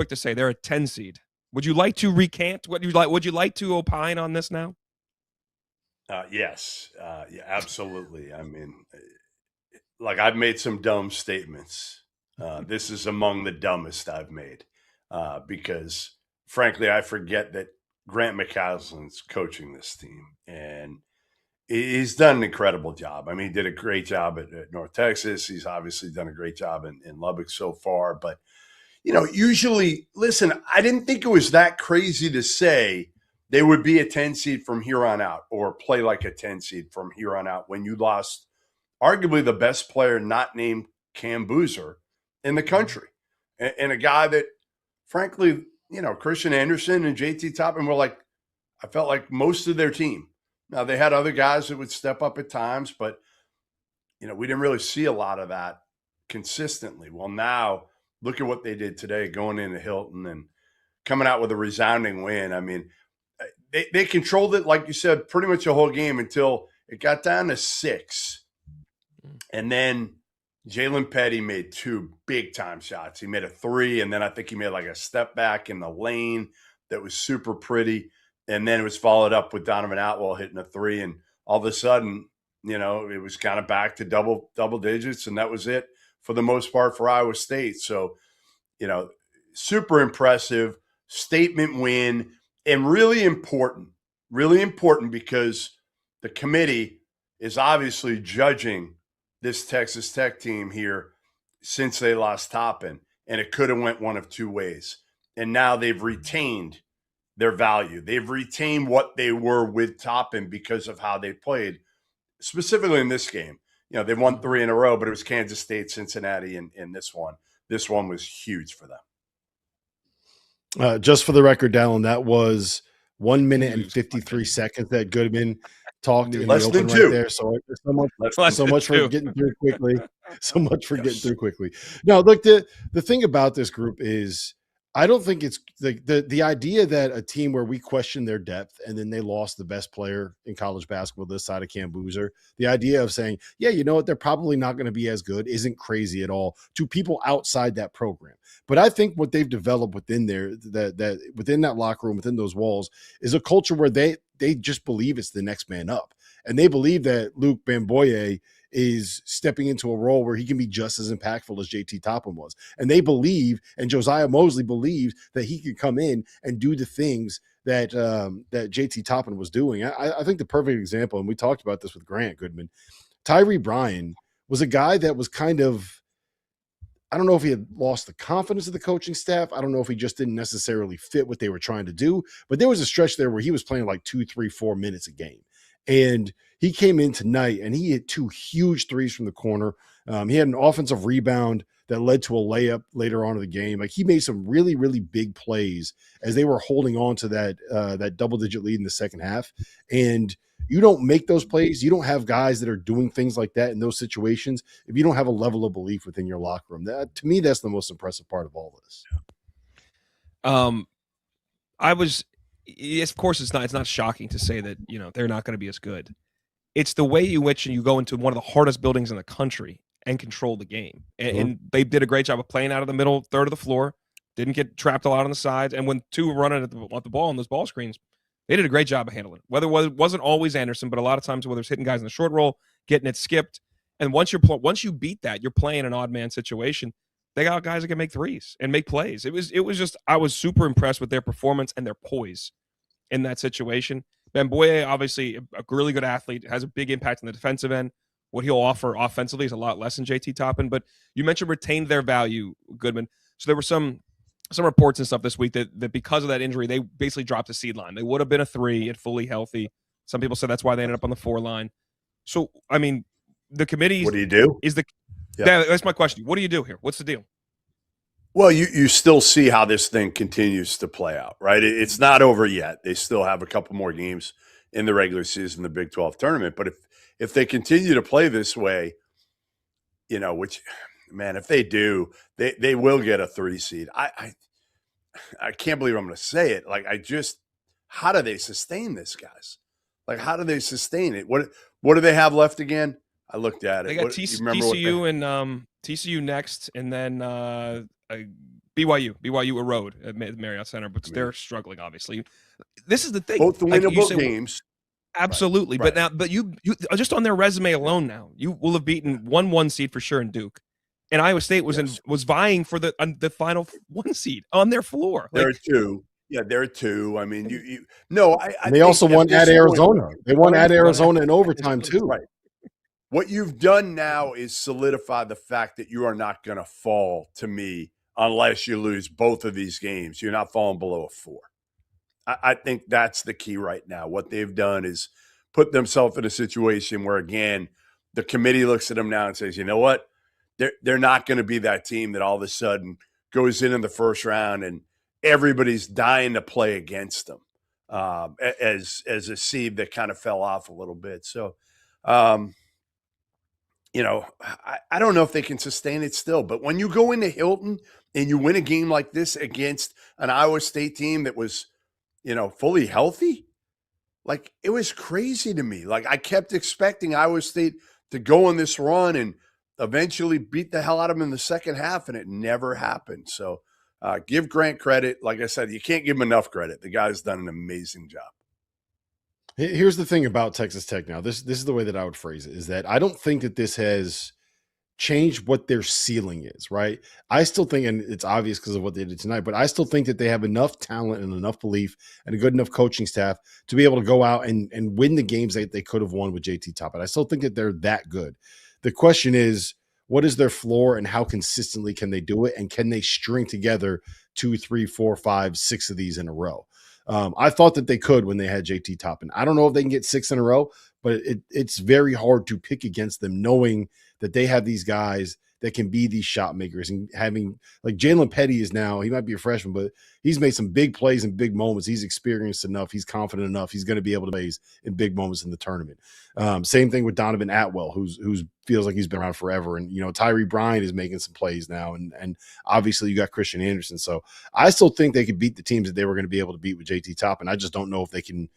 quick to say they're a 10 seed. Would you like to recant? Would you like to opine on this now? Yes. Yeah, absolutely. I mean, like, I've made some dumb statements. This is among the dumbest I've made because, frankly, I forget that Grant McCaslin's coaching this team, and he's done an incredible job. I mean, he did a great job at North Texas. He's obviously done a great job in Lubbock so far. But, usually, listen, I didn't think it was that crazy to say they would be a 10 seed from here on out or play like a 10 seed from here on out when you lost arguably the best player not named Cam Boozer in the country. And a guy that, frankly, Christian Anderson and JT Toppin were like, I felt like most of their team. Now, they had other guys that would step up at times, but, we didn't really see a lot of that consistently. Well, now look at what they did today, going into Hilton and coming out with a resounding win. I mean, they controlled it, like you said, pretty much the whole game until it got down to 6. And then Jalen Petty made 2 big-time shots. He made a 3, and then I think he made like a step back in the lane that was super pretty. And then it was followed up with Donovan Atwell hitting a 3. And all of a sudden, it was kind of back to double digits, and that was it for the most part for Iowa State. So, super impressive statement win, and really important because the committee is obviously judging this Texas Tech team here since they lost Toppin, and it could have went one of 2 ways. And now they've retained their value. They've retained what they were with Toppin because of how they played, specifically in this game. They've won 3 in a row, but it was Kansas State, Cincinnati, and this one. This one was huge for them. Just for the record, Dallin, that was 1 minute and 53 seconds that Goodman talked in less the open than 2. Right there. So much for getting through quickly. So much for getting through quickly. No, look, the thing about this group is I don't think it's the idea that a team where we question their depth and then they lost the best player in college basketball this side of Cam Boozer, the idea of saying, yeah, you know what, they're probably not going to be as good isn't crazy at all to people outside that program. But I think what they've developed within there, that within that locker room, within those walls, is a culture where they just believe it's the next man up. And they believe that Luke Bamboye is stepping into a role where he can be just as impactful as JT Toppin was. And they believe, and Josiah Mosley believes, that he could come in and do the things that that JT Toppin was doing. I think the perfect example, and we talked about this with Grant Goodman, Tyree Bryan was a guy that was kind of, I don't know if he had lost the confidence of the coaching staff. I don't know if he just didn't necessarily fit what they were trying to do. But there was a stretch there where he was playing like 2, 3, 4 minutes a game. And he came in tonight and he hit 2 huge threes from the corner. He had an offensive rebound that led to a layup later on in the game. Like, he made some really, really big plays as they were holding on to that double-digit lead in the second half. And you don't make those plays. You don't have guys that are doing things like that in those situations if you don't have a level of belief within your locker room. That, to me, that's the most impressive part of all this. Of course, it's not shocking to say that, they're not going to be as good. It's the way in which you go into one of the hardest buildings in the country and control the game. And they did a great job of playing out of the middle third of the floor, didn't get trapped a lot on the sides. And when 2 were running at the ball on those ball screens, they did a great job of handling it. Whether it wasn't always Anderson, but a lot of times whether it's hitting guys in the short roll, getting it skipped. And once you beat that, you're playing an odd man situation. They got guys that can make threes and make plays. It was just, I was super impressed with their performance and their poise in that situation. Bamboye, obviously a really good athlete, has a big impact on the defensive end. What he'll offer offensively is a lot less than JT Toppin. But you mentioned retained their value, Goodman. So there were some reports and stuff this week that because of that injury, they basically dropped the seed line. They would have been a 3 at fully healthy. Some people said that's why they ended up on the 4 line. So, I mean, the committee. What do you do? That's my question. What do you do here? What's the deal? Well, you still see how this thing continues to play out, right? It's not over yet. They still have a couple more games in the regular season, the Big 12 tournament. But if they continue to play this way, which, man, if they do, they will get a 3 seed. I can't believe I'm going to say it. Like, how do they sustain this, guys? Like, how do they sustain it? What do they have left again? I looked at it. They got TCU and TCU next, and then BYU erode at Marriott Center, but they're struggling, obviously. This is the thing. Both the winnable games. Absolutely. Right. But you just on their resume alone now, you will have beaten 1 seed for sure in Duke. And Iowa State was vying for the final 1 seed on their floor. There are two. Yeah, there are two. I mean, I they also won at Arizona. They won at Arizona in overtime too. Right. What you've done now is solidify the fact that you are not going to fall, to me, unless you lose both of these games. You're not falling below a 4. I think that's the key right now. What they've done is put themselves in a situation where, again, the committee looks at them now and says, you know what? They're not going to be that team that all of a sudden goes in the first round and everybody's dying to play against them as a seed that kind of fell off a little bit. So, I don't know if they can sustain it still. But when you go into Hilton and you win a game like this against an Iowa State team that was, fully healthy, like, it was crazy to me. Like, I kept expecting Iowa State to go on this run and eventually beat the hell out of them in the second half, and it never happened. So give Grant credit. Like I said, you can't give him enough credit. The guy's done an amazing job. Here's the thing about Texas Tech now. This is the way that I would phrase it, is that I don't think that this has changed what their ceiling is, right? I still think, and it's obvious because of what they did tonight, but I still think that they have enough talent and enough belief and a good enough coaching staff to be able to go out and win the games that they could have won with JT Toppin. I still think that they're that good. The question is, what is their floor and how consistently can they do it? And can they string together 2, 3, 4, 5, 6 of these in a row? I thought that they could when they had JT Toppin. I don't know if they can get 6 in a row, but it's very hard to pick against them, knowing that they have these guys that can be these shot makers, and having, like, Jalen Petty is now, he might be a freshman, but he's made some big plays in big moments. He's experienced enough. He's confident enough. He's going to be able to play in big moments in the tournament. Same thing with Donovan Atwell, who's feels like he's been around forever. And, Tyree Bryant is making some plays now. And obviously you got Christian Anderson. So I still think they could beat the teams that they were going to be able to beat with JT Toppin. I just don't know if they can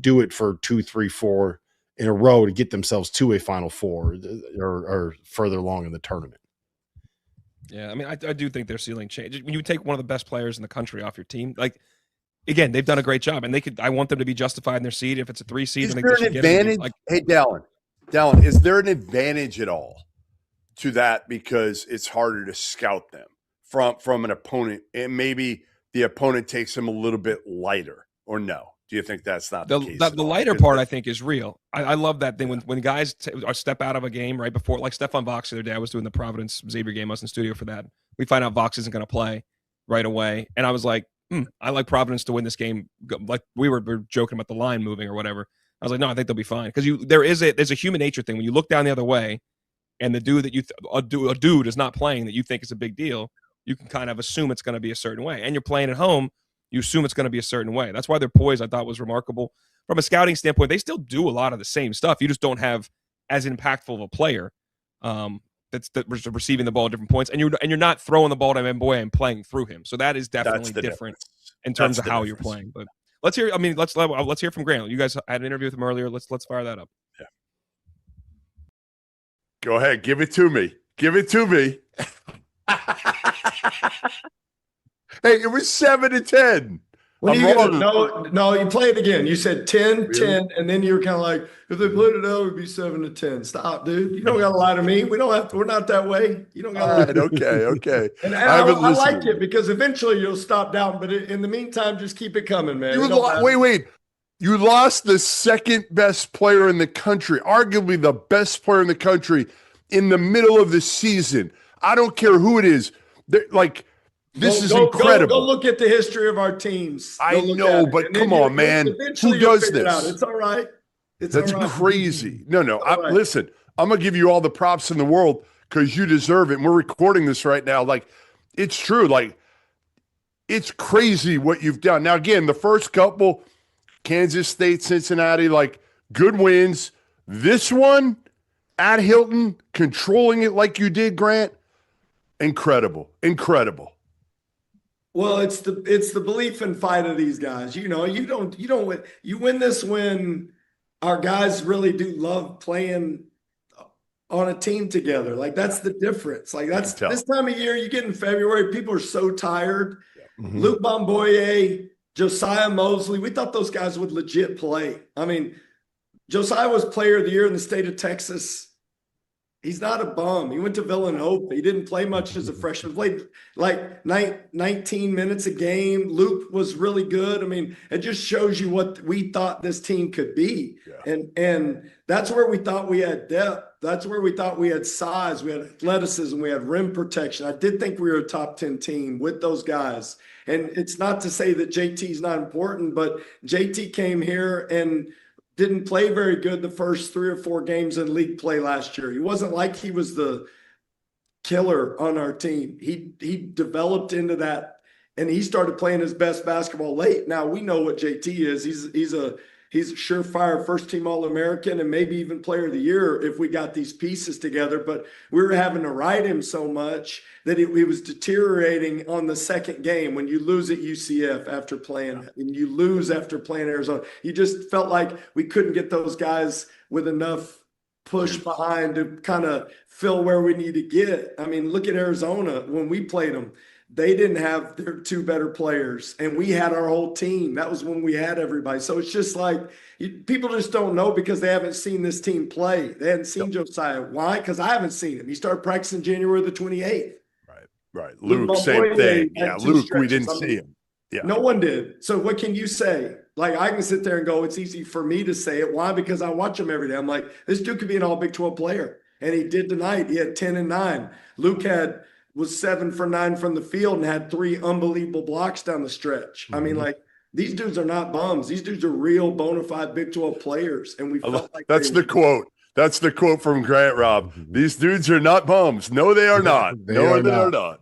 do it for 2, 3, 4 in a row to get themselves to a Final Four or further along in the tournament. Yeah, I mean, I do think their ceiling changes. When you take one of the best players in the country off your team, like, again, they've done a great job, and I want them to be justified in their seed. If it's a 3 seed, is there an advantage? Hey, Dallin, is there an advantage at all to that, because it's harder to scout them from an opponent, and maybe the opponent takes them a little bit lighter, or no? Do you think that's not the case? The lighter part, I think, is real. I love that thing when guys step out of a game right before, like Stefan Vox the other day. I was doing the Providence Xavier game. I was in the studio for that. We find out Vox isn't going to play right away, and I was like, I like Providence to win this game. Like, we were joking about the line moving or whatever. I was like, no, I think they'll be fine, because there's a human nature thing when you look down the other way, and the dude that a dude is not playing that you think is a big deal. You can kind of assume it's going to be a certain way, and you're playing at home. You assume it's going to be a certain way. That's why their poise, I thought, was remarkable. From a scouting standpoint, they still do a lot of the same stuff. You just don't have as impactful of a player that's receiving the ball at different points, and you're not throwing the ball to Mboye and playing through him. So that is definitely different in terms of how you're playing. But let's hear. I mean, let's hear from Grant. You guys had an interview with him earlier. Let's fire that up. Yeah. Go ahead. Give it to me. Hey, it was 7-10. No, you play it again. You said 10, really? 10, and then you were kind of like, if they played it out, it would be 7-10. Stop, dude. You don't got to lie to me. We're not that way. You don't got to lie to me. Okay. And I like it, because eventually you'll stop down. But in the meantime, just keep it coming, man. Wait. You lost the second best player in the country, arguably the best player in the country, in the middle of the season. I don't care who it is. This is incredible. Go look at the history of our teams. I know, but come on, man. Who does this? It's all right. That's crazy. No. Listen, I'm going to give you all the props in the world, because you deserve it. And we're recording this right now. Like, it's true. Like, it's crazy what you've done. Now, again, the first couple, Kansas State, Cincinnati, like, good wins. This one at Hilton, controlling it like you did, Grant, incredible. Well, it's the belief and fight of these guys. You win this when our guys really do love playing on a team together. Like that's the difference. Like that's this time of year, you get in February, people are so tired. Mhm. Luke Bomboye, Josiah Mosley, we thought those guys would legit play. I mean, Josiah was player of the year in the state of Texas. He's not a bum. He went to Villanova. He didn't play much as a freshman. Played like 19 minutes a game. Luke was really good. I mean, it just shows you what we thought this team could be. Yeah. And that's where we thought we had depth. That's where we thought we had size. We had athleticism. We had rim protection. I did think we were a top 10 team with those guys. And it's not to say that JT is not important, but JT came here and didn't play very good the first 3 or 4 games in league play last year. He wasn't like he was the killer on our team. He developed into that, and he started playing his best basketball late. Now we know what JT is. He's a surefire first team All-American and maybe even player of the year if we got these pieces together. But we were having to ride him so much that he was deteriorating on the second game. When you lose at UCF after playing, and you lose after playing Arizona, you just felt like we couldn't get those guys with enough push behind to kind of fill where we need to get. I mean, look at Arizona when we played them. They didn't have their 2 better players, and we had our whole team. That was when we had everybody. So it's just like people just don't know because they haven't seen this team play. They hadn't seen Josiah. Why? Because I haven't seen him. He started practicing January the 28th. Right. Luke, same thing. Yeah, Luke, we didn't see him. Yeah. No one did. So what can you say? Like, I can sit there and go, it's easy for me to say it. Why? Because I watch him every day. I'm like, this dude could be an all Big 12 player. And he did tonight. He had 10 and 9. Luke was 7 for 9 from the field and had 3 unbelievable blocks down the stretch. I mean, like, these dudes are not bums. These dudes are real bona fide Big 12 players. And we felt like that's the quote. That's the quote from Grant, Rob. These dudes are not bums. No, they are not. They are not.